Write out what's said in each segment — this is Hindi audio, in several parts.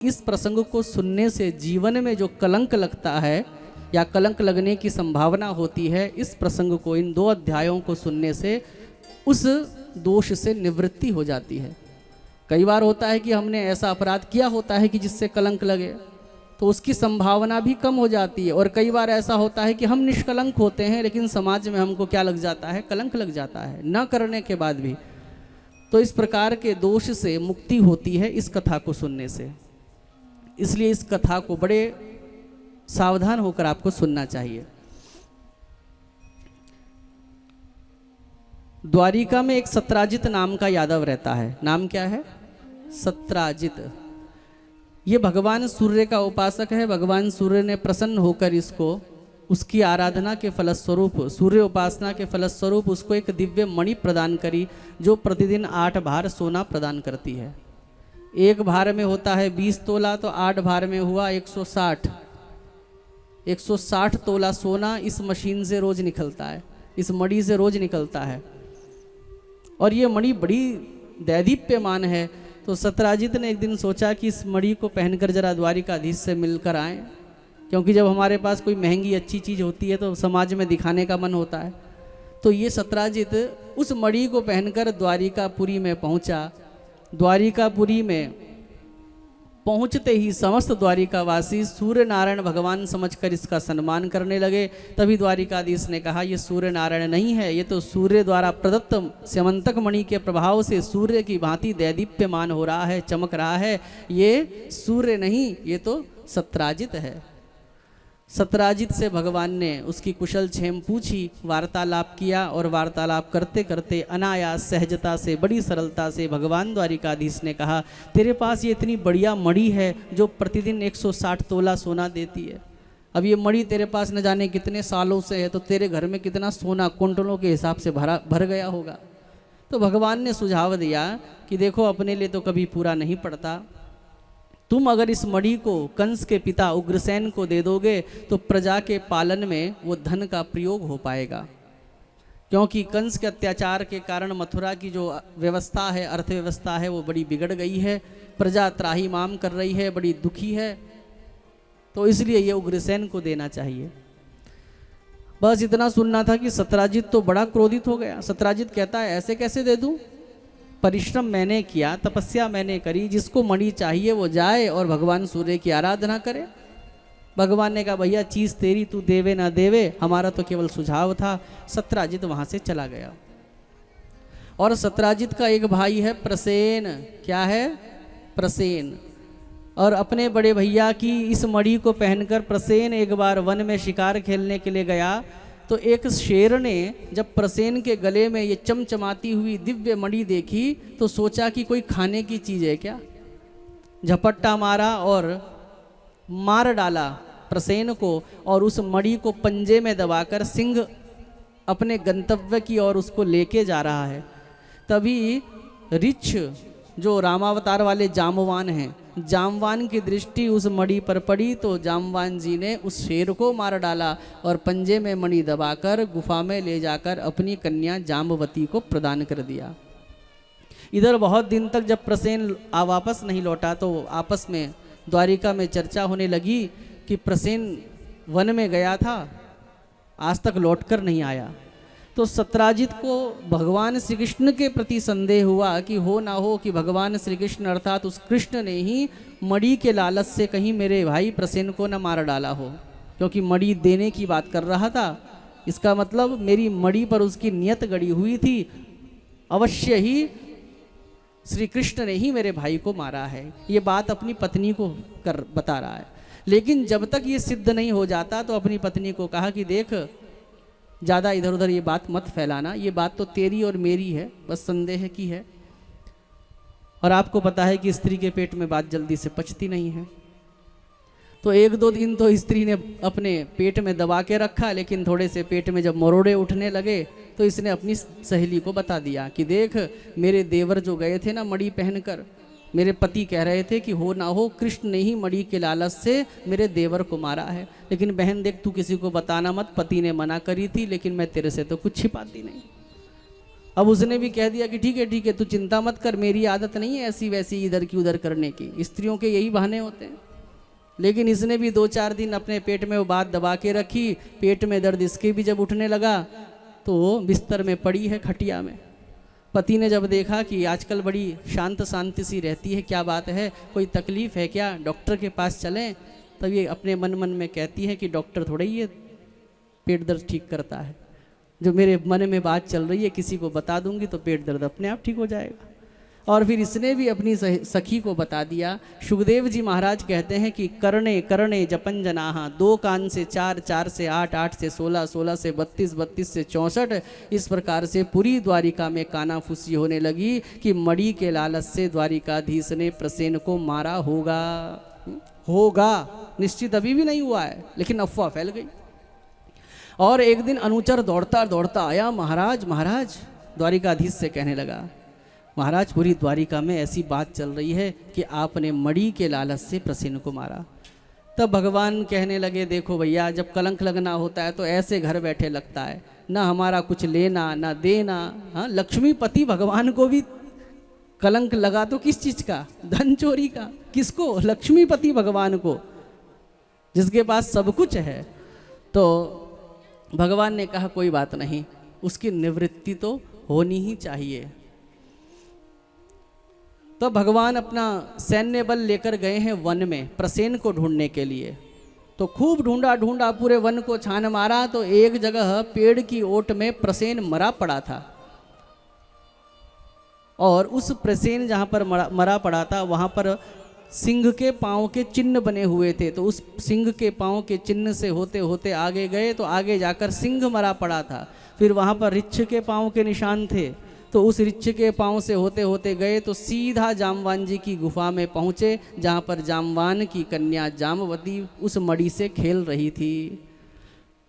इस प्रसंग को सुनने से जीवन में जो कलंक लगता है या कलंक लगने की संभावना होती है, इस प्रसंग को, इन 2 अध्यायों को सुनने से उस दोष से निवृत्ति हो जाती है। कई बार होता है कि हमने ऐसा अपराध किया होता है कि जिससे कलंक लगे, तो उसकी संभावना भी कम हो जाती है। और कई बार ऐसा होता है कि हम निष्कलंक होते हैं लेकिन समाज में हमको क्या लग जाता है, कलंक लग जाता है, न करने के बाद भी। तो इस प्रकार के दोष से मुक्ति होती है इस कथा को सुनने से। इसलिए इस कथा को बड़े सावधान होकर आपको सुनना चाहिए। द्वारिका में एक सत्राजित नाम का यादव रहता है। नाम क्या है? सत्राजित। ये भगवान सूर्य का उपासक है। भगवान सूर्य ने प्रसन्न होकर इसको उसकी आराधना के फलस्वरूप, सूर्य उपासना के फलस्वरूप उसको एक दिव्य मणि प्रदान करी, जो प्रतिदिन 8 भार सोना प्रदान करती है। एक भार में होता है 20 तोला, तो 8 भार में हुआ 160 तोला सोना इस मशीन से रोज निकलता है, इस मणि से रोज निकलता है। और ये मणि बड़ी दैदीप्यमान है। तो सत्राजित ने एक दिन सोचा कि इस मणि को पहनकर जरा द्वारिकाधीश से मिलकर आएं, क्योंकि जब हमारे पास कोई महंगी अच्छी चीज़ होती है तो समाज में दिखाने का मन होता है। तो ये सत्राजित उस मणि को पहनकर द्वारिकापुरी में पहुंचा। द्वारिकापुरी में पहुंचते ही समस्त द्वारिकावासी सूर्य नारायण भगवान समझकर इसका सम्मान करने लगे। तभी द्वारिकाधीश ने कहा, ये सूर्य नारायण नहीं है, ये तो सूर्य द्वारा प्रदत्त स्यमंतक मणि के प्रभाव से सूर्य की भांति दैदीप्यमान हो रहा है, चमक रहा है। ये सूर्य नहीं, ये तो सत्राजित है। सत्राजित से भगवान ने उसकी कुशल क्षेम पूछी, वार्तालाप किया, और वार्तालाप करते करते अनायास सहजता से, बड़ी सरलता से भगवान द्वारिकाधीश ने कहा, तेरे पास ये इतनी बढ़िया मणि है जो प्रतिदिन 160 तोला सोना देती है। अब ये मणि तेरे पास न जाने कितने सालों से है, तो तेरे घर में कितना सोना कुंटलों के हिसाब से भर गया होगा। तो भगवान ने सुझाव दिया कि देखो, अपने लिए तो कभी पूरा नहीं पड़ता, तुम अगर इस मणि को कंस के पिता उग्रसेन को दे दोगे तो प्रजा के पालन में वो धन का प्रयोग हो पाएगा। क्योंकि कंस के अत्याचार के कारण मथुरा की जो व्यवस्था है, अर्थव्यवस्था है, वो बड़ी बिगड़ गई है। प्रजा त्राहिमाम कर रही है, बड़ी दुखी है। तो इसलिए ये उग्रसेन को देना चाहिए। बस इतना सुनना था कि सत्राजित तो बड़ा क्रोधित हो गया। सत्राजित कहता है, ऐसे कैसे दे दूं? परिश्रम मैंने किया, तपस्या मैंने करी, जिसको मणि चाहिए वो जाए और भगवान सूर्य की आराधना करे। भगवान ने कहा, भैया चीज़ तेरी, तू देवे ना देवे, हमारा तो केवल सुझाव था। सत्राजित वहाँ से चला गया। और सत्राजित का एक भाई है प्रसेन। क्या है? प्रसेन। और अपने बड़े भैया की इस मणि को पहनकर प्रसेन एक बार वन में शिकार खेलने के लिए गया। तो एक शेर ने जब प्रसेन के गले में ये चमचमाती हुई दिव्य मणि देखी तो सोचा कि कोई खाने की चीज़ है क्या। झपट्टा मारा और मार डाला प्रसेन को, और उस मणि को पंजे में दबाकर सिंह अपने गंतव्य की ओर उसको लेके जा रहा है। तभी ऋक्ष, जो रामावतार वाले जामवान हैं, जामवान की दृष्टि उस मणि पर पड़ी तो जामवान जी ने उस शेर को मार डाला और पंजे में मणि दबाकर गुफा में ले जाकर अपनी कन्या जाम्बवती को प्रदान कर दिया। इधर बहुत दिन तक जब प्रसेन वापस नहीं लौटा तो आपस में द्वारिका में चर्चा होने लगी कि प्रसेन वन में गया था, आज तक लौटकर नहीं आया। तो सत्राजित को भगवान श्री कृष्ण के प्रति संदेह हुआ कि हो ना हो कि भगवान श्री कृष्ण अर्थात उस कृष्ण ने ही मणि के लालच से कहीं मेरे भाई प्रसेन को न मार डाला हो, क्योंकि मणि देने की बात कर रहा था। इसका मतलब मेरी मणि पर उसकी नियत गड़ी हुई थी, अवश्य ही श्री कृष्ण ने ही मेरे भाई को मारा है। ये बात अपनी पत्नी को बता रहा है। लेकिन जब तक ये सिद्ध नहीं हो जाता तो अपनी पत्नी को कहा कि देख, ज़्यादा इधर उधर ये बात मत फैलाना, ये बात तो तेरी और मेरी है, बस संदेह की है। और आपको पता है कि स्त्री के पेट में बात जल्दी से पचती नहीं है। तो 1-2 दिन तो स्त्री ने अपने पेट में दबा के रखा, लेकिन थोड़े से पेट में जब मरोड़े उठने लगे तो इसने अपनी सहेली को बता दिया कि देख, मेरे देवर जो गए थे ना मणि पहनकर, मेरे पति कह रहे थे कि हो ना हो कृष्ण ने ही मणि के लालच से मेरे देवर को मारा है। लेकिन बहन देख, तू किसी को बताना मत, पति ने मना करी थी, लेकिन मैं तेरे से तो कुछ छिपाती नहीं। अब उसने भी कह दिया कि ठीक है तू चिंता मत कर, मेरी आदत नहीं है ऐसी वैसी इधर की उधर करने की, स्त्रियों के यही बहाने होते हैं। लेकिन इसने भी 2-4 दिन अपने पेट में वो बात दबा के रखी। पेट में दर्द इसके भी जब उठने लगा तो बिस्तर में पड़ी है खटिया में। पति ने जब देखा कि आजकल बड़ी शांत शांति सी रहती है, क्या बात है, कोई तकलीफ़ है क्या, डॉक्टर के पास चलें, तब ये अपने मन में कहती है कि डॉक्टर थोड़ा ही ये पेट दर्द ठीक करता है, जो मेरे मन में बात चल रही है किसी को बता दूंगी तो पेट दर्द अपने आप ठीक हो जाएगा। और फिर इसने भी अपनी सखी को बता दिया। सुखदेव जी महाराज कहते हैं कि करणे करणे जपन जनाहा, 2 कान से 4, 4 से 8, 8 से 16, 16 से 32, 32 से 64, इस प्रकार से पूरी द्वारिका में कानाफूसी होने लगी कि मणि के लालच से द्वारिकाधीश ने प्रसेन को मारा होगा। निश्चित अभी भी नहीं हुआ है, लेकिन अफवाह फैल गई। और एक दिन अनुचर दौड़ता दौड़ता आया, महाराज महाराज, द्वारिकाधीश से कहने लगा, महाराज पूरी द्वारिका में ऐसी बात चल रही है कि आपने मणि के लालच से प्रसेन को मारा। तब भगवान कहने लगे, देखो भैया, जब कलंक लगना होता है तो ऐसे घर बैठे लगता है, ना हमारा कुछ लेना ना देना। हाँ, लक्ष्मीपति भगवान को भी कलंक लगा तो किस चीज़ का, धन चोरी का। किसको? लक्ष्मीपति भगवान को, जिसके पास सब कुछ है। तो भगवान ने कहा कोई बात नहीं, उसकी निवृत्ति तो होनी ही चाहिए। तो भगवान अपना सैन्य बल लेकर गए हैं वन में प्रसेन को ढूंढने के लिए। तो खूब ढूंढा पूरे वन को छान मारा, तो एक जगह पेड़ की ओट में प्रसेन मरा पड़ा था। और उस प्रसेन जहाँ पर मरा पड़ा था, वहाँ पर सिंह के पाँव के चिन्ह बने हुए थे। तो उस सिंह के पाँव के चिन्ह से होते होते आगे गए तो आगे जाकर सिंह मरा पड़ा था। फिर वहाँ पर ऋक्ष के पाँव के निशान थे, तो उस ऋक्ष के पाँव से होते होते गए तो सीधा जामवान जी की गुफा में पहुँचे, जहाँ पर जामवान की कन्या जामवती उस मणि से खेल रही थी।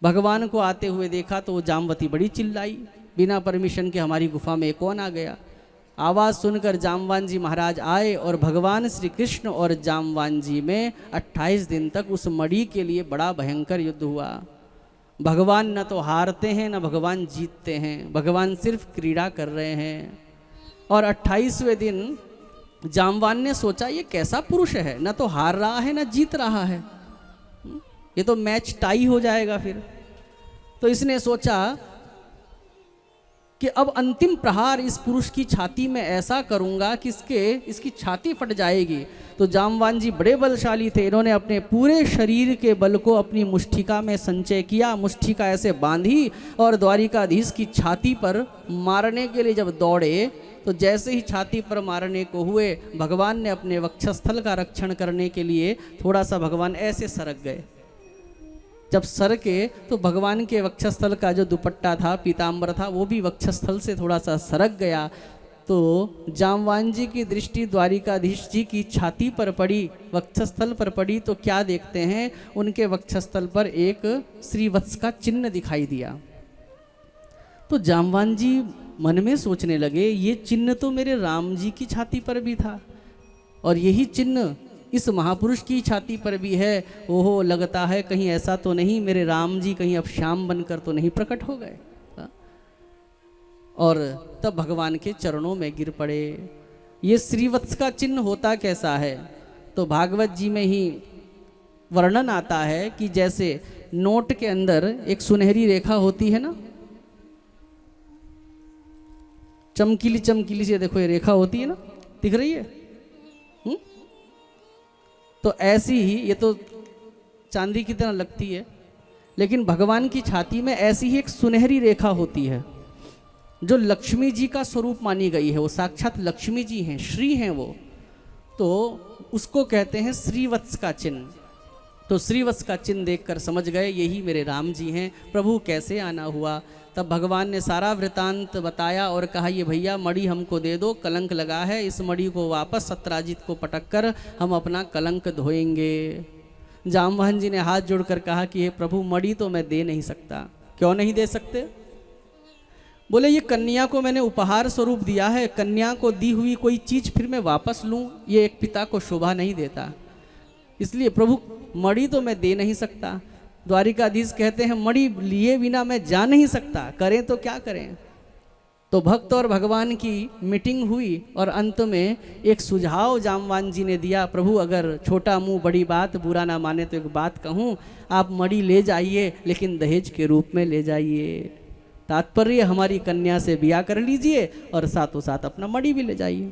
भगवान को आते हुए देखा तो वो जामवती बड़ी चिल्लाई, बिना परमिशन के हमारी गुफा में कौन आ गया। आवाज़ सुनकर जामवान जी महाराज आए और भगवान श्री कृष्ण और जामवान जी में 28 दिन तक उस मणि के लिए बड़ा भयंकर युद्ध हुआ। भगवान न तो हारते हैं न भगवान जीतते हैं, भगवान सिर्फ क्रीड़ा कर रहे हैं। और 28वें दिन जामवान ने सोचा ये कैसा पुरुष है, न तो हार रहा है न जीत रहा है, ये तो मैच टाई हो जाएगा फिर। तो इसने सोचा कि अब अंतिम प्रहार इस पुरुष की छाती में ऐसा करूंगा कि इसकी छाती फट जाएगी। तो जामवान जी बड़े बलशाली थे, इन्होंने अपने पूरे शरीर के बल को अपनी मुष्टिका में संचय किया, मुष्टिका ऐसे बांधी और द्वारिकाधीश की छाती पर मारने के लिए जब दौड़े तो जैसे ही छाती पर मारने को हुए, भगवान ने अपने वक्षस्थल का रक्षण करने के लिए थोड़ा सा भगवान ऐसे सरक गए। जब सरके तो भगवान के वक्षस्थल का जो दुपट्टा था, पीताम्बर था, वो भी वक्षस्थल से थोड़ा सा सरक गया। तो जामवान जी की दृष्टि द्वारिकाधीश जी की छाती पर पड़ी, वक्षस्थल पर पड़ी, तो क्या देखते हैं, उनके वक्षस्थल पर एक श्रीवत्स का चिन्ह दिखाई दिया। तो जामवान जी मन में सोचने लगे, ये चिन्ह तो मेरे राम जी की छाती पर भी था और यही चिन्ह इस महापुरुष की छाती पर भी है। ओहो, लगता है कहीं ऐसा तो नहीं मेरे राम जी कहीं अब श्याम बनकर तो नहीं प्रकट हो गए। और तब भगवान के चरणों में गिर पड़े। ये श्रीवत्स का चिन्ह होता कैसा है, तो भागवत जी में ही वर्णन आता है कि जैसे नोट के अंदर एक सुनहरी रेखा होती है ना, चमकीली चमकीली से, देखो ये रेखा होती है ना, दिख रही है। तो ऐसी ही, ये तो चांदी की तरह लगती है, लेकिन भगवान की छाती में ऐसी ही एक सुनहरी रेखा होती है जो लक्ष्मी जी का स्वरूप मानी गई है। वो साक्षात लक्ष्मी जी हैं, श्री हैं वो, तो उसको कहते हैं श्रीवत्स का चिन्ह। तो श्रीवत्स का चिन्ह देखकर समझ गए यही मेरे राम जी हैं। प्रभु कैसे आना हुआ, तब भगवान ने सारा वृतांत बताया और कहा, ये भैया मणि हमको दे दो, कलंक लगा है, इस मणि को वापस सत्राजित को पटक कर हम अपना कलंक धोएंगे। जामवान जी ने हाथ जोड़कर कहा कि हे प्रभु, मणि तो मैं दे नहीं सकता। क्यों नहीं दे सकते? बोले ये कन्या को मैंने उपहार स्वरूप दिया है, कन्या को दी हुई कोई चीज़ फिर मैं वापस लूँ, ये एक पिता को शोभा नहीं देता, इसलिए प्रभु मणि तो मैं दे नहीं सकता। द्वारिकाधीश कहते हैं मणि लिए बिना मैं जा नहीं सकता, करें तो क्या करें। तो भक्त और भगवान की मीटिंग हुई और अंत में एक सुझाव जामवान जी ने दिया, प्रभु अगर छोटा मुंह बड़ी बात, बुरा ना माने तो एक बात कहूँ, आप मणि ले जाइए लेकिन दहेज के रूप में ले जाइए। तात्पर्य हमारी कन्या से ब्याह कर लीजिए और साथों साथ अपना मणि भी ले जाइए।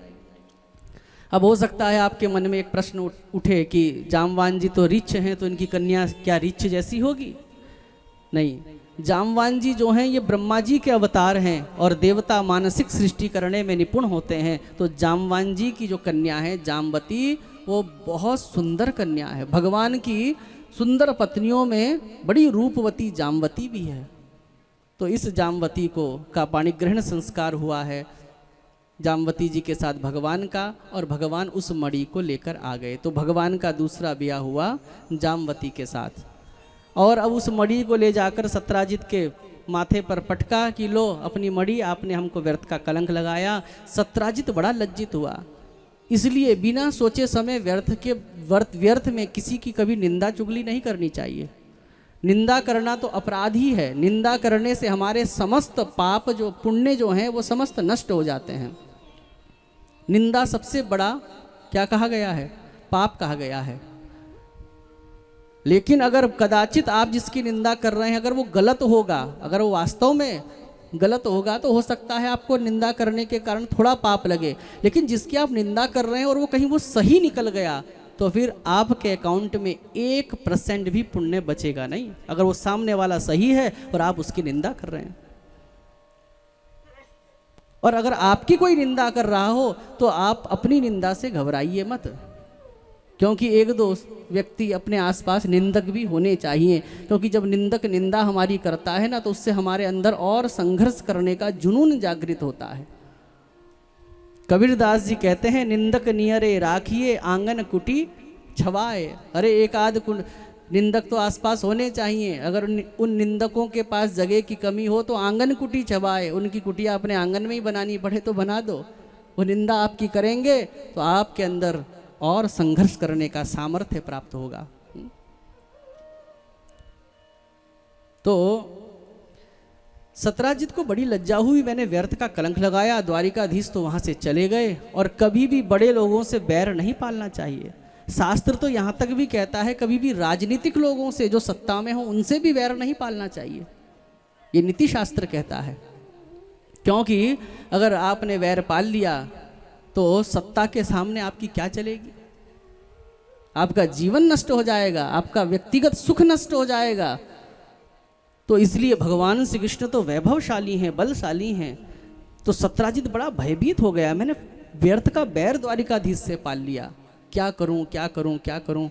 अब हो सकता है आपके मन में एक प्रश्न उठे कि जामवान जी तो रिच हैं, तो इनकी कन्या क्या रिच जैसी होगी? नहीं, जामवान जी जो हैं ये ब्रह्मा जी के अवतार हैं और देवता मानसिक सृष्टि करने में निपुण होते हैं। तो जामवान जी की जो कन्या है जामवती, वो बहुत सुंदर कन्या है। भगवान की सुंदर पत्नियों में बड़ी रूपवती जामवती भी है। तो इस जामवती को का पाणी ग्रहण संस्कार हुआ है जामवती जी के साथ भगवान का, और भगवान उस मणि को लेकर आ गए। तो भगवान का दूसरा ब्याह हुआ जामवती के साथ। और अब उस मणि को ले जाकर सत्राजित के माथे पर पटका कि लो अपनी मणि, आपने हमको व्यर्थ का कलंक लगाया। सत्राजित बड़ा लज्जित हुआ, इसलिए बिना सोचे समय व्यर्थ में किसी की कभी निंदा चुगली नहीं करनी चाहिए। निंदा करना तो अपराध ही है। निंदा करने से हमारे समस्त पाप जो पुण्य जो हैं वो समस्त नष्ट हो जाते हैं। निंदा सबसे बड़ा क्या कहा गया है? पाप कहा गया है। लेकिन अगर कदाचित आप जिसकी निंदा कर रहे हैं अगर वो गलत होगा, अगर वो वास्तव में गलत होगा, तो हो सकता है आपको निंदा करने के कारण थोड़ा पाप लगे। लेकिन जिसकी आप निंदा कर रहे हैं और वो कहीं वो सही निकल गया, तो फिर आपके अकाउंट में 1% भी पुण्य बचेगा नहीं, अगर वो सामने वाला सही है और आप उसकी निंदा कर रहे हैं। और अगर आपकी कोई निंदा कर रहा हो तो आप अपनी निंदा से घबराइए मत, क्योंकि एक दो व्यक्ति अपने आसपास निंदक भी होने चाहिए। क्योंकि जब निंदक निंदा हमारी करता है ना, तो उससे हमारे अंदर और संघर्ष करने का जुनून जागृत होता है। कबीरदास जी कहते हैं, निंदक नियरे राखिए आंगन कुटी छवाए। अरे एक आध निंदक तो आसपास होने चाहिए। अगर उन निंदकों के पास जगह की कमी हो तो आंगन कुटी छवाए, उनकी कुटिया अपने आंगन में ही बनानी पड़े तो बना दो। वो निंदा आपकी करेंगे तो आपके अंदर और संघर्ष करने का सामर्थ्य प्राप्त होगा। तो सत्राजित को बड़ी लज्जा हुई, मैंने व्यर्थ का कलंक लगाया। द्वारिकाधीश तो वहां से चले गए। और कभी भी बड़े लोगों से बैर नहीं पालना चाहिए। शास्त्र तो यहाँ तक भी कहता है कभी भी राजनीतिक लोगों से जो सत्ता में हो उनसे भी बैर नहीं पालना चाहिए, ये नीति शास्त्र कहता है। क्योंकि अगर आपने वैर पाल लिया तो सत्ता के सामने आपकी क्या चलेगी? आपका जीवन नष्ट हो जाएगा, आपका व्यक्तिगत सुख नष्ट हो जाएगा। तो इसलिए भगवान श्री कृष्ण तो वैभवशाली हैं, बलशाली हैं। तो सत्राजित बड़ा भयभीत हो गया, मैंने व्यर्थ का बैर द्वारिकाधीश से पाल लिया, क्या करूं क्या करूं क्या करूं।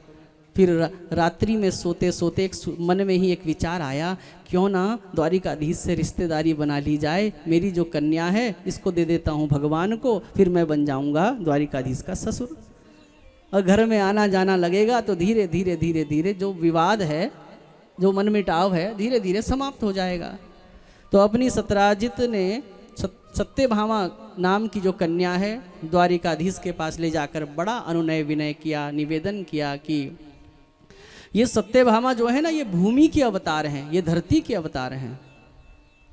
फिर रात्रि में सोते सोते मन में ही एक विचार आया, क्यों ना द्वारिकाधीश से रिश्तेदारी बना ली जाए। मेरी जो कन्या है इसको दे देता हूँ भगवान को, फिर मैं बन जाऊँगा द्वारिकाधीश का ससुर। और घर में आना जाना लगेगा तो धीरे धीरे धीरे धीरे जो विवाद है, जो मनमुटाव है, धीरे धीरे समाप्त हो जाएगा। तो अपनी सत्राजित ने सत्यभामा नाम की जो कन्या है द्वारिकाधीश के पास ले जाकर बड़ा अनुनय विनय किया, निवेदन किया कि ये सत्यभामा जो है ना, ये भूमि के अवतार हैं, ये धरती के अवतार हैं।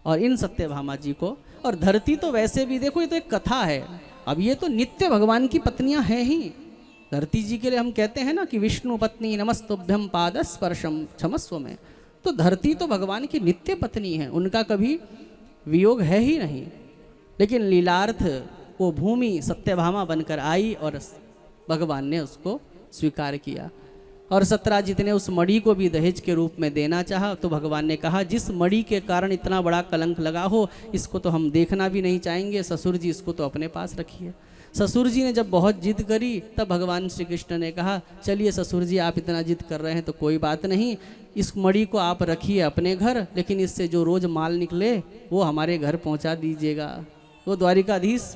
और इन सत्यभामा जी को, और धरती तो वैसे भी देखो ये तो एक कथा है, अब ये तो नित्य भगवान की पत्नियां हैं ही। धरती जी के लिए हम कहते हैं ना कि विष्णु पत्नी नमस्तुभ्यम पाद स्पर्शम क्षमस्व में। तो धरती तो भगवान की नित्य पत्नी है, उनका कभी वियोग है ही नहीं। लेकिन लीलार्थ वो भूमि सत्यभामा बनकर आई और भगवान ने उसको स्वीकार किया। और सत्राजित ने उस मणि को भी दहेज के रूप में देना चाहा। तो भगवान ने कहा, जिस मणि के कारण इतना बड़ा कलंक लगा हो इसको तो हम देखना भी नहीं चाहेंगे, ससुर जी इसको तो अपने पास रखिए। ससुर जी ने जब बहुत जिद करी तब भगवान श्री कृष्ण ने कहा, चलिए ससुर जी आप इतना जिद कर रहे हैं तो कोई बात नहीं, इस मणि को आप रखिए अपने घर, लेकिन इससे जो रोज़ माल निकले वो हमारे घर पहुंचा दीजिएगा। वो द्वारिकाधीश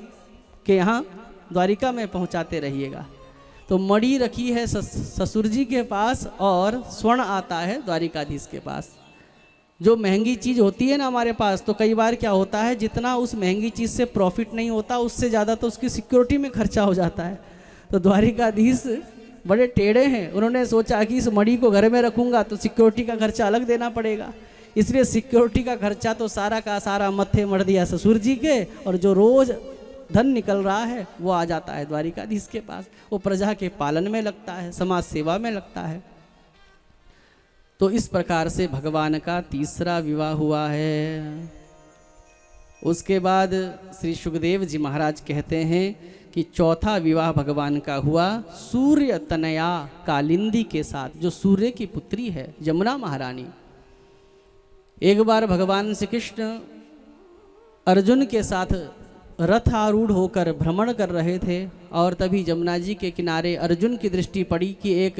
के यहाँ द्वारिका में पहुंचाते रहिएगा। तो मणि रखी है ससुर जी के पास और स्वर्ण आता है द्वारिकाधीश के पास। जो महंगी चीज़ होती है ना हमारे पास, तो कई बार क्या होता है, जितना उस महंगी चीज़ से प्रॉफिट नहीं होता उससे ज़्यादा तो उसकी सिक्योरिटी में खर्चा हो जाता है। तो द्वारिकाधीश बड़े टेढ़े हैं, उन्होंने सोचा कि इस मणि को घर में रखूंगा तो सिक्योरिटी का खर्चा अलग देना पड़ेगा, इसलिए सिक्योरिटी का खर्चा तो सारा का सारा मत्थे मर दिया ससुर जी के, और जो रोज धन निकल रहा है वो आ जाता है द्वारिकाधीश के पास, वो प्रजा के पालन में लगता है, समाज सेवा में लगता है। तो इस प्रकार से भगवान का तीसरा विवाह हुआ है। उसके बाद श्री सुखदेव जी महाराज कहते हैं कि चौथा विवाह भगवान का हुआ सूर्य तनया कालिंदी के साथ, जो सूर्य की पुत्री है, यमुना महारानी। एक बार भगवान श्री कृष्ण अर्जुन के साथ रथ आरूढ़ होकर भ्रमण कर रहे थे, और तभी यमुना जी के किनारे अर्जुन की दृष्टि पड़ी कि एक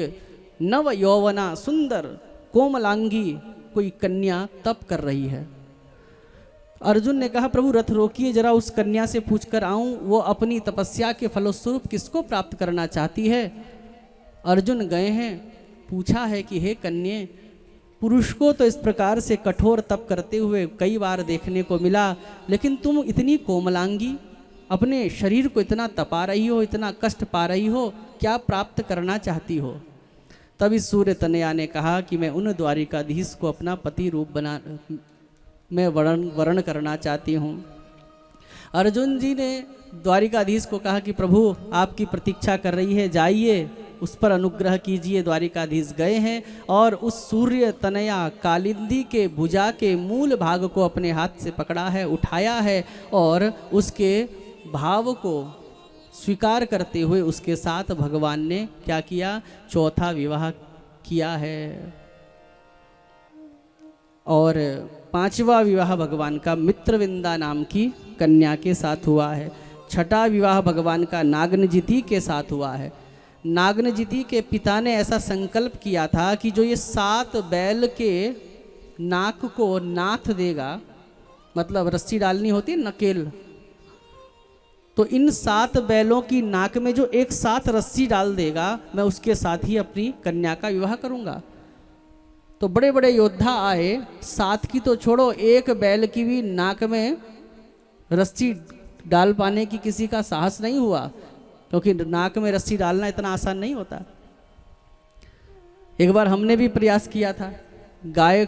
नव यौवना सुंदर कोमलांगी कोई कन्या तप कर रही है। अर्जुन ने कहा, प्रभु रथ रोकिए, जरा उस कन्या से पूछकर आऊं, वो अपनी तपस्या के फलस्वरूप किसको प्राप्त करना चाहती है। अर्जुन गए हैं, पूछा है कि हे कन्ये, पुरुष को तो इस प्रकार से कठोर तप करते हुए कई बार देखने को मिला, लेकिन तुम इतनी कोमलांगी, अपने शरीर को इतना तपा रही हो, इतना कष्ट पा रही हो, क्या प्राप्त करना चाहती हो। तब इस सूर्य तनया ने कहा कि मैं उन द्वारिकाधीश को अपना पति रूप बना मैं वर्ण करना चाहती हूँ। अर्जुन जी ने द्वारिकाधीश को कहा कि प्रभु आपकी प्रतीक्षा कर रही है, जाइए उस पर अनुग्रह कीजिए। द्वारिकाधीश गए हैं और उस सूर्य तनया कालिंदी के भुजा के मूल भाग को अपने हाथ से पकड़ा है, उठाया है, और उसके भाव को स्वीकार करते हुए उसके साथ भगवान ने क्या किया, चौथा विवाह किया है। और पांचवा विवाह भगवान का मित्रविंदा नाम की कन्या के साथ हुआ है। छठा विवाह भगवान का नागनजिति के साथ हुआ है। नागनजिति के पिता ने ऐसा संकल्प किया था कि जो ये 7 बैल के नाक को नाथ देगा, मतलब रस्सी डालनी होती है नकेल, तो इन 7 बैलों की नाक में जो एक साथ रस्सी डाल देगा, मैं उसके साथ ही अपनी कन्या का विवाह करूंगा। तो बड़े बड़े योद्धा आए, 7 की तो छोड़ो, एक बैल की भी नाक में रस्सी डाल पाने की किसी का साहस नहीं हुआ, क्योंकि नाक में रस्सी डालना इतना आसान नहीं होता। एक बार हमने भी प्रयास किया था, गाय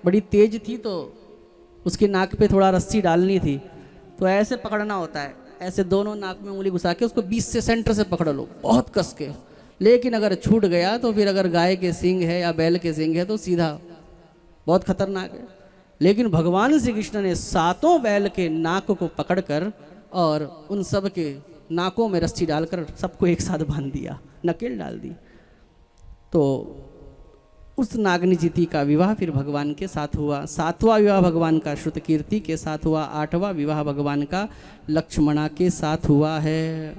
बड़ी तेज थी तो उसकी नाक पे थोड़ा रस्सी डालनी थी, तो ऐसे पकड़ना होता है, ऐसे दोनों नाक में उंगली घुसा के उसको 20 से सेंटर से पकड़ लो बहुत कस के। लेकिन अगर छूट गया तो फिर अगर गाय के सींग है या बैल के सींग है तो सीधा बहुत खतरनाक है। लेकिन भगवान श्री कृष्ण ने 7 बैल के नाक को पकड़कर और उन सब के नाकों में रस्सी डालकर सबको एक साथ बांध दिया, नकेल डाल दी। तो उस नागनजिति का विवाह फिर भगवान के साथ हुआ। 7वां विवाह भगवान का श्रुतकीर्ति के साथ हुआ। 8वां विवाह भगवान का लक्ष्मणा के साथ हुआ है।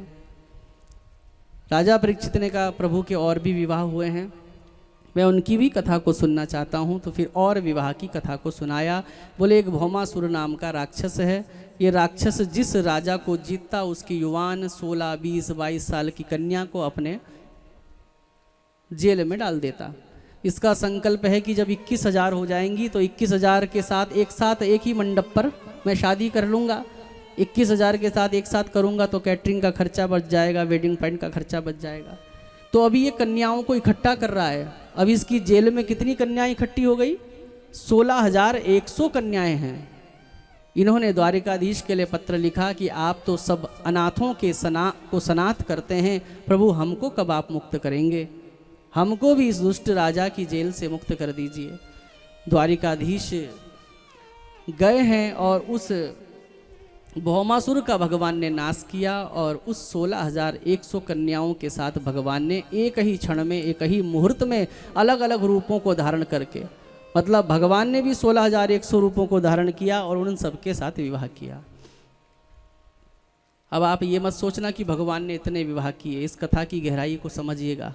राजा परीक्षित ने कहा, प्रभु के और भी विवाह हुए हैं, मैं उनकी भी कथा को सुनना चाहता हूँ। तो फिर और विवाह की कथा को सुनाया। बोले, एक भौमासुर नाम का राक्षस है। ये राक्षस जिस राजा को जीतता उसकी युवान 16, 20, 22 साल की कन्या को अपने जेल में डाल देता। इसका संकल्प है कि जब 21,000 हो जाएंगी तो 21,000 के साथ एक ही मंडप पर मैं शादी कर लूँगा। 21,000 के साथ एक साथ करूँगा तो कैटरिंग का खर्चा बच जाएगा, वेडिंग पैंट का खर्चा बच जाएगा। तो अभी ये कन्याओं को इकट्ठा कर रहा है। अभी इसकी जेल में कितनी कन्याएं इकट्ठी हो गई? 16,100 कन्याएं हैं। इन्होंने द्वारिकाधीश के लिए पत्र लिखा कि आप तो सब अनाथों के सनाथ करते हैं, प्रभु हमको कब आप मुक्त करेंगे? हमको भी इस दुष्ट राजा की जेल से मुक्त कर दीजिए। द्वारिकाधीश गए हैं और उस भौमासुर का भगवान ने नाश किया, और उस 16,100 कन्याओं के साथ भगवान ने एक ही क्षण में, एक ही मुहूर्त में अलग अलग रूपों को धारण करके, मतलब भगवान ने भी 16,100 रूपों को धारण किया और उन सबके साथ विवाह किया। अब आप ये मत सोचना कि भगवान ने इतने विवाह किए, इस कथा की गहराई को समझिएगा।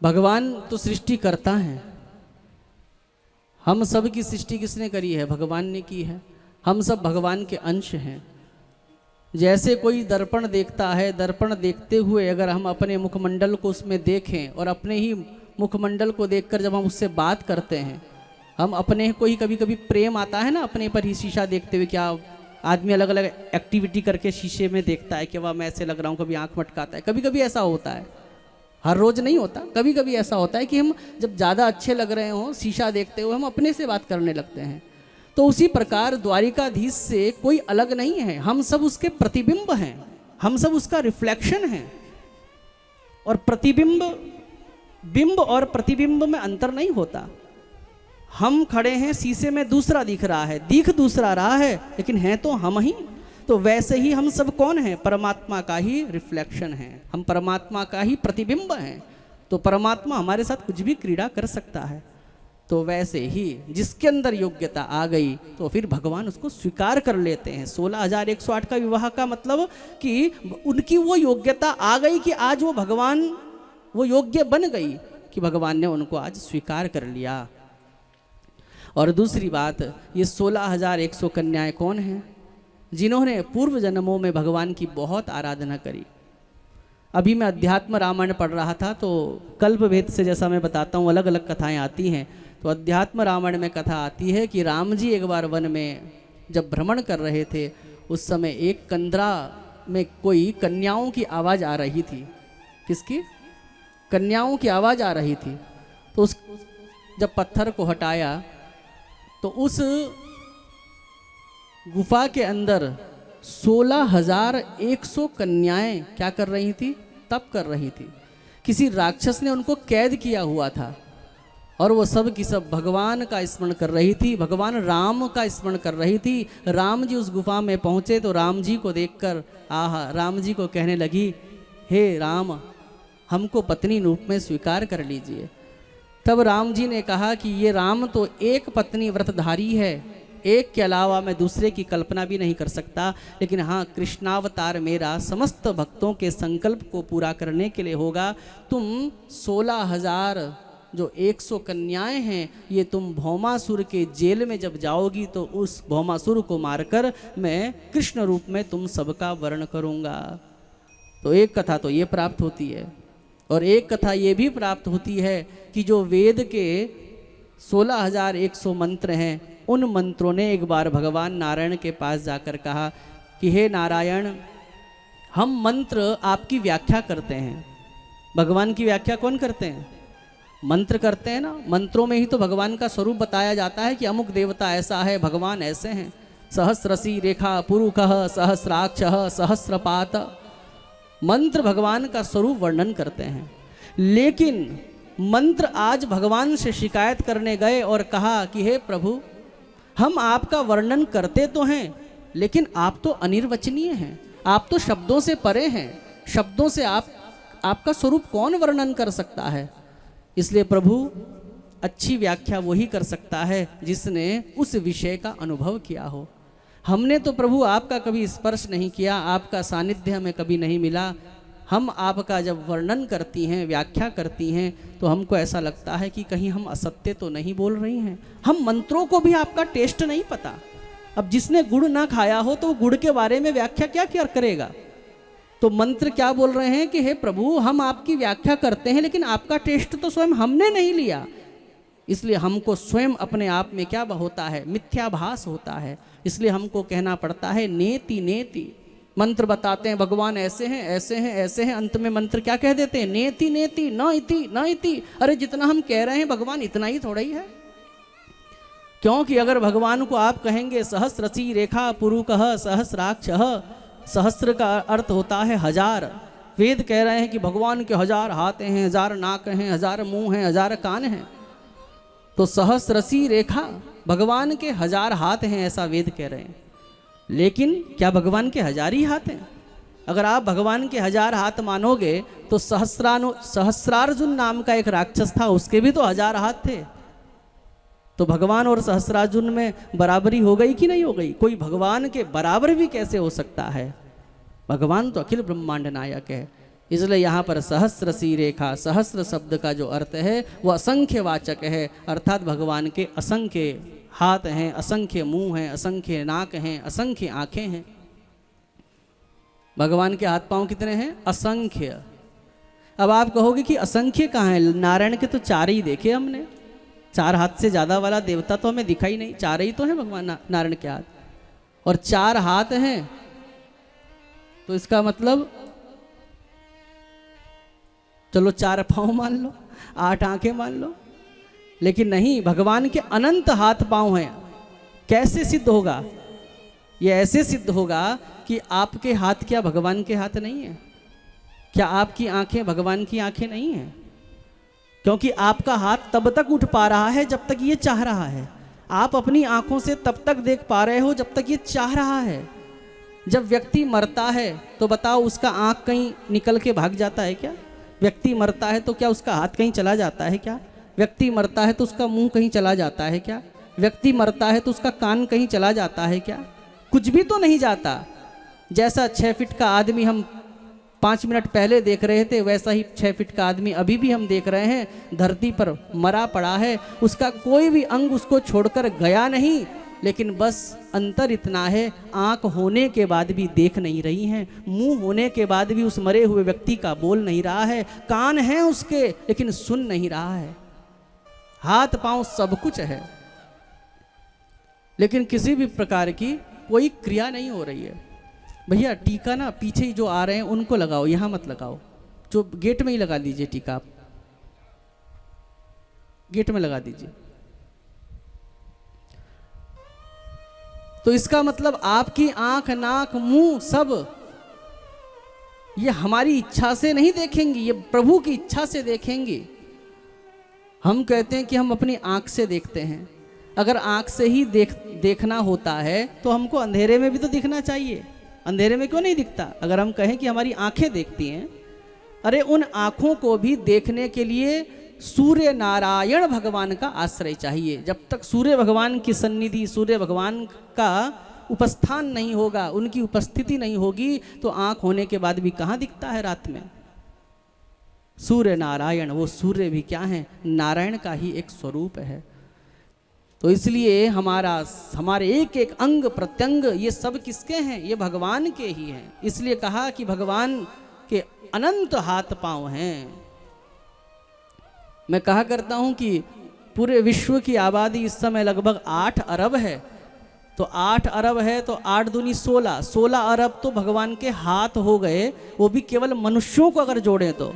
भगवान तो सृष्टि करता है, हम सब की सृष्टि किसने करी है? भगवान ने की है। हम सब भगवान के अंश हैं। जैसे कोई दर्पण देखता है, दर्पण देखते हुए अगर हम अपने मुखमंडल को उसमें देखें और अपने ही मुखमंडल को देखकर जब हम उससे बात करते हैं, हम अपने को ही कभी कभी प्रेम आता है ना अपने पर ही शीशा देखते हुए। क्या आदमी अलग अलग एक्टिविटी करके शीशे में देखता है कि वाह मैं ऐसे लग रहा हूँ, कभी आंख मटकाता है, कभी कभी ऐसा होता है। हर रोज नहीं होता, कभी कभी ऐसा होता है कि हम जब ज़्यादा अच्छे लग रहे हों, शीशा देखते हुए हम अपने से बात करने लगते हैं। तो उसी प्रकार द्वारिकाधीश से कोई अलग नहीं है, हम सब उसके प्रतिबिंब हैं, हम सब उसका रिफ्लेक्शन हैं। और प्रतिबिंब, बिंब और प्रतिबिंब में अंतर नहीं होता। हम खड़े हैं, शीशे में दूसरा दिख रहा है, दिख दूसरा रहा है, लेकिन हैं तो हम ही। तो वैसे ही हम सब कौन हैं? परमात्मा का ही रिफ्लेक्शन है, हम परमात्मा का ही प्रतिबिंब हैं। तो परमात्मा हमारे साथ कुछ भी क्रीड़ा कर सकता है। तो वैसे ही जिसके अंदर योग्यता आ गई तो फिर भगवान उसको स्वीकार कर लेते हैं। 16,108 का विवाह का मतलब कि उनकी वो योग्यता आ गई कि आज वो भगवान, वो योग्य बन गई कि भगवान ने उनको आज स्वीकार कर लिया। और दूसरी बात, ये 16,100 कन्याएं कौन हैं? जिन्होंने पूर्व जन्मों में भगवान की बहुत आराधना करी। अभी मैं अध्यात्म रामायण पढ़ रहा था, तो कल्प भेद से जैसा मैं बताता हूँ अलग अलग कथाएं आती हैं। तो अध्यात्म रामायण में कथा आती है कि राम जी एक बार वन में जब भ्रमण कर रहे थे, उस समय एक कंदरा में कोई कन्याओं की आवाज़ आ रही थी। किसकी? कन्याओं की आवाज़ आ रही थी। तो उस जब पत्थर को हटाया तो उस गुफा के अंदर 16,100 कन्याएं क्या कर रही थी? तप कर रही थी। किसी राक्षस ने उनको कैद किया हुआ था और वो सब की सब भगवान का स्मरण कर रही थी, भगवान राम का स्मरण कर रही थी। राम जी उस गुफा में पहुंचे तो राम जी को देखकर राम जी को कहने लगी, हे राम, हमको पत्नी रूप में स्वीकार कर लीजिए। तब राम जी ने कहा कि ये राम तो एक पत्नी व्रतधारी है, एक के अलावा मैं दूसरे की कल्पना भी नहीं कर सकता। लेकिन हाँ, कृष्णावतार मेरा समस्त भक्तों के संकल्प को पूरा करने के लिए होगा। तुम 16,100 कन्याएं हैं, ये तुम भौमासुर के जेल में जब जाओगी तो उस भौमासुर को मारकर मैं कृष्ण रूप में तुम सबका वर्ण करूँगा। तो एक कथा तो ये प्राप्त होती है, और एक कथा ये भी प्राप्त होती है कि जो वेद के 16,100 मंत्र हैं, उन मंत्रों ने एक बार भगवान नारायण के पास जाकर कहा कि हे नारायण, हम मंत्र आपकी व्याख्या करते हैं। भगवान की व्याख्या कौन करते हैं? मंत्र करते हैं ना। मंत्रों में ही तो भगवान का स्वरूप बताया जाता है कि अमुक देवता ऐसा है, भगवान ऐसे हैं। सहस्रसी रेखा पुरुखः सहस्राक्षः सहस्रपात, मंत्र भगवान का स्वरूप वर्णन करते हैं। लेकिन मंत्र आज भगवान से शिकायत करने गए और कहा कि हे प्रभु, हम आपका वर्णन करते तो हैं, लेकिन आप तो अनिर्वचनीय हैं, आप तो शब्दों से परे हैं। शब्दों से आपका स्वरूप कौन वर्णन कर सकता है? इसलिए प्रभु, अच्छी व्याख्या वही कर सकता है जिसने उस विषय का अनुभव किया हो। हमने तो प्रभु आपका कभी स्पर्श नहीं किया, आपका सानिध्य हमें कभी नहीं मिला। हम आपका जब वर्णन करती हैं, व्याख्या करती हैं, तो हमको ऐसा लगता है कि कहीं हम असत्य तो नहीं बोल रही हैं। हम मंत्रों को भी आपका टेस्ट नहीं पता। अब जिसने गुड़ ना खाया हो तो गुड़ के बारे में व्याख्या क्या करेगा? तो मंत्र क्या बोल रहे हैं कि हे प्रभु, हम आपकी व्याख्या करते हैं, लेकिन आपका टेस्ट तो स्वयं हमने नहीं लिया। इसलिए हमको स्वयं अपने आप में क्या होता है? मिथ्याभास होता है। इसलिए हमको कहना पड़ता है नेति नेति। मंत्र बताते हैं भगवान ऐसे हैं, ऐसे हैं, ऐसे हैं, अंत में मंत्र क्या कह देते हैं? नेति नेति न इति न इति। अरे जितना हम कह रहे हैं भगवान इतना ही थोड़ा ही है। क्योंकि अगर भगवान को आप कहेंगे सहस्रसी रेखा पुरुखः सहस्राक्षः, सहस्र का अर्थ होता है हजार। वेद कह रहे हैं कि भगवान के 1000 हाथ हैं, 1000 नाक हैं, 1000 मुंह हैं, 1000 कान हैं। तो सहस्रसी रेखा, भगवान के 1000 हाथ हैं, ऐसा वेद कह रहे हैं। लेकिन क्या भगवान के 1000 ही हाथ हैं? अगर आप भगवान के 1000 हाथ मानोगे तो सहस्रार्जुन नाम का एक राक्षस था, उसके भी तो 1000 हाथ थे। तो भगवान और सहस्रार्जुन में बराबरी हो गई कि नहीं हो गई? कोई भगवान के बराबर भी कैसे हो सकता है? भगवान तो अखिल ब्रह्मांड नायक है। इसलिए यहाँ पर सहस्रसी रेखा, सहस्र शब्द का जो अर्थ है वह असंख्य वाचक है। अर्थात भगवान के असंख्य हाथ हैं, असंख्य मुंह हैं, असंख्य नाक हैं, असंख्य आंखें हैं। भगवान के हाथ पांव कितने हैं? असंख्य। अब आप कहोगे कि असंख्य कहाँ है? नारायण के तो 4 ही देखे हमने। 4 हाथ से ज़्यादा वाला देवता तो हमें दिखा ही नहीं। 4 ही तो है भगवान नारायण के हाथ, और 4 हाथ हैं। तो इसका मतलब चलो 4 पाँव मान लो, 8 आंखें मान लो, लेकिन नहीं, भगवान के अनंत हाथ पाँव हैं। कैसे सिद्ध होगा? ये ऐसे सिद्ध होगा कि आपके हाथ क्या भगवान के हाथ नहीं है? क्या आपकी आंखें भगवान की आंखें नहीं हैं? क्योंकि आपका हाथ तब तक उठ पा रहा है जब तक ये चाह रहा है। आप अपनी आंखों से तब तक देख पा रहे हो जब तक ये चाह रहा है। जब व्यक्ति मरता है तो बताओ, उसका आंख कहीं निकल के भाग जाता है क्या? व्यक्ति मरता है तो क्या उसका हाथ कहीं चला जाता है क्या? व्यक्ति मरता है तो उसका मुंह कहीं चला जाता है क्या? व्यक्ति मरता है तो उसका कान कहीं चला जाता है क्या? कुछ भी तो नहीं जाता। जैसा 6 फीट का आदमी हम 5 मिनट पहले देख रहे थे, वैसा ही 6 फीट का आदमी अभी भी हम देख रहे हैं, धरती पर मरा पड़ा है। उसका कोई भी अंग उसको छोड़कर गया नहीं, लेकिन बस अंतर इतना है, आंख होने के बाद भी देख नहीं रही हैं, मुंह होने के बाद भी उस मरे हुए व्यक्ति का बोल नहीं रहा है, कान हैं उसके लेकिन सुन नहीं रहा है, हाथ पांव सब कुछ है, लेकिन किसी भी प्रकार की कोई क्रिया नहीं हो रही है। भैया टीका ना पीछे ही जो आ रहे हैं उनको लगाओ, यहाँ मत लगाओ, जो गेट में ही लगा दीजिए टीका, आप गेट में लगा दीजिए। तो इसका मतलब आपकी आंख, नाक, मुंह सब ये हमारी इच्छा से नहीं देखेंगी, ये प्रभु की इच्छा से देखेंगी। हम कहते हैं कि हम अपनी आंख से देखते हैं, अगर आंख से ही देखना होता है तो हमको अंधेरे में भी तो दिखना चाहिए, अंधेरे में क्यों नहीं दिखता? अगर हम कहें कि हमारी आंखें देखती हैं, अरे उन आंखों को भी देखने के लिए सूर्य नारायण भगवान का आश्रय चाहिए। जब तक सूर्य भगवान की सन्निधि, सूर्य भगवान का उपस्थान नहीं होगा, उनकी उपस्थिति नहीं होगी, तो आंख होने के बाद भी कहाँ दिखता है रात में? सूर्य नारायण, वो सूर्य भी क्या है? नारायण का ही एक स्वरूप है। तो इसलिए हमारे एक एक अंग प्रत्यंग ये सब किसके हैं? ये भगवान के ही हैं। इसलिए कहा कि भगवान के अनंत हाथ पांव हैं। मैं कहा करता हूं कि पूरे विश्व की आबादी इस समय लगभग 8 अरब है, तो 8 अरब है तो 8 दूनी 16, 16 अरब तो भगवान के हाथ हो गए, वो भी केवल मनुष्यों को अगर जोड़ें तो,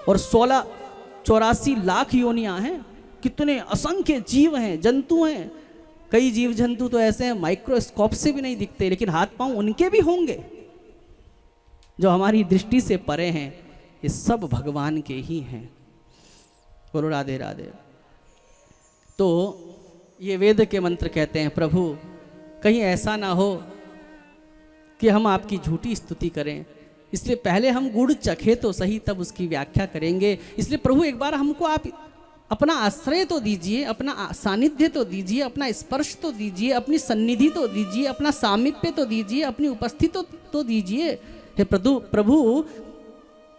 और 84 लाख योनियां हैं। कितने असंख्य जीव हैं, जंतु हैं। कई जीव जंतु तो ऐसे हैं माइक्रोस्कोप से भी नहीं दिखते, लेकिन हाथ पांव उनके भी होंगे जो हमारी दृष्टि से परे हैं। ये सब भगवान के ही हैं। बोलो राधे राधे। तो ये वेद के मंत्र कहते हैं, प्रभु कहीं ऐसा ना हो कि हम आपकी झूठी स्तुति करें, इसलिए पहले हम गुड़ चखे तो सही, तब उसकी व्याख्या करेंगे। इसलिए प्रभु एक बार हमको आप अपना आश्रय तो दीजिए, अपना सानिध्य तो दीजिए, अपना स्पर्श तो दीजिए, अपनी सन्निधि तो दीजिए, अपना सामीप्य तो दीजिए, अपनी उपस्थिति तो दीजिए। हे प्रभु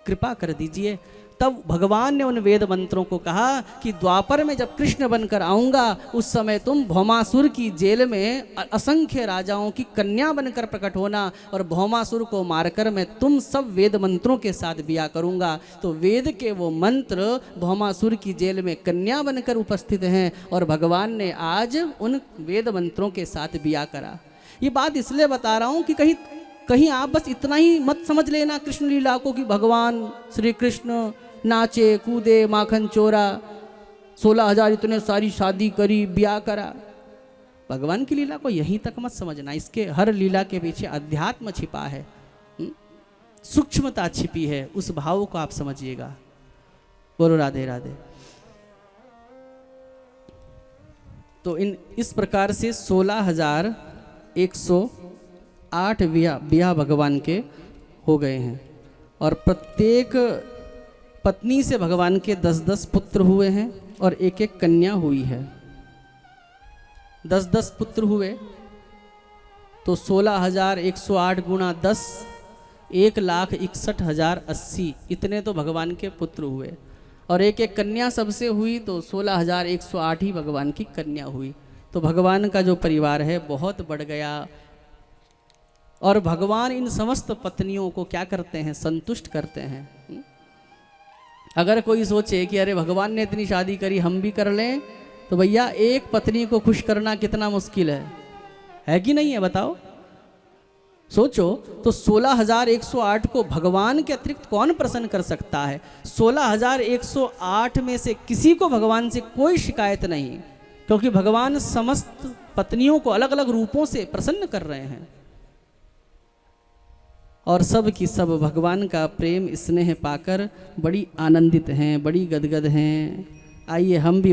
कृपा कर दीजिए। तब भगवान ने उन वेद मंत्रों को कहा कि द्वापर में जब कृष्ण बनकर आऊँगा, उस समय तुम भौमासुर की जेल में असंख्य राजाओं की कन्या बनकर प्रकट होना, और भौमासुर को मारकर मैं तुम सब वेद मंत्रों के साथ बिया करूँगा। तो वेद के वो मंत्र भौमासुर की जेल में कन्या बनकर उपस्थित हैं, और भगवान ने आज उन वेद मंत्रों के साथ बिया करा। ये बात इसलिए बता रहा हूँ कि कहीं आप बस इतना ही मत समझ लेना कृष्ण लीला को कि भगवान श्री कृष्ण नाचे कूदे माखन चोरा, 16,000 इतने सारी शादी करी, ब्याह करा। भगवान की लीला को यहीं तक मत समझना, इसके हर लीला के पीछे अध्यात्म छिपा है, सूक्ष्मता छिपी है, उस भाव को आप समझिएगा। बोलो राधे राधे। तो इस प्रकार से 16,108 ब्याह भगवान के हो गए हैं, और प्रत्येक पत्नी से भगवान के 10-10 पुत्र हुए हैं, और एक एक कन्या हुई है। 10-10 पुत्र हुए तो 16,108 गुणा 10, 1,61,080, इतने तो भगवान के पुत्र हुए, और एक एक कन्या सबसे हुई तो 16,108 ही भगवान की कन्या हुई। तो भगवान का जो परिवार है बहुत बढ़ गया, और भगवान इन समस्त पत्नियों को क्या करते हैं? संतुष्ट करते हैं। अगर कोई सोचे कि अरे भगवान ने इतनी शादी करी, हम भी कर लें, तो भैया एक पत्नी को खुश करना कितना मुश्किल है कि नहीं है? बताओ। सोचो तो 16,108 को भगवान के अतिरिक्त कौन प्रसन्न कर सकता है? 16,108 में से किसी को भगवान से कोई शिकायत नहीं, क्योंकि भगवान समस्त पत्नियों को अलग अलग रूपों से प्रसन्न कर रहे हैं और सब की सब भगवान का प्रेम स्नेह पाकर बड़ी आनंदित हैं, बड़ी गदगद हैं। आइए हम भी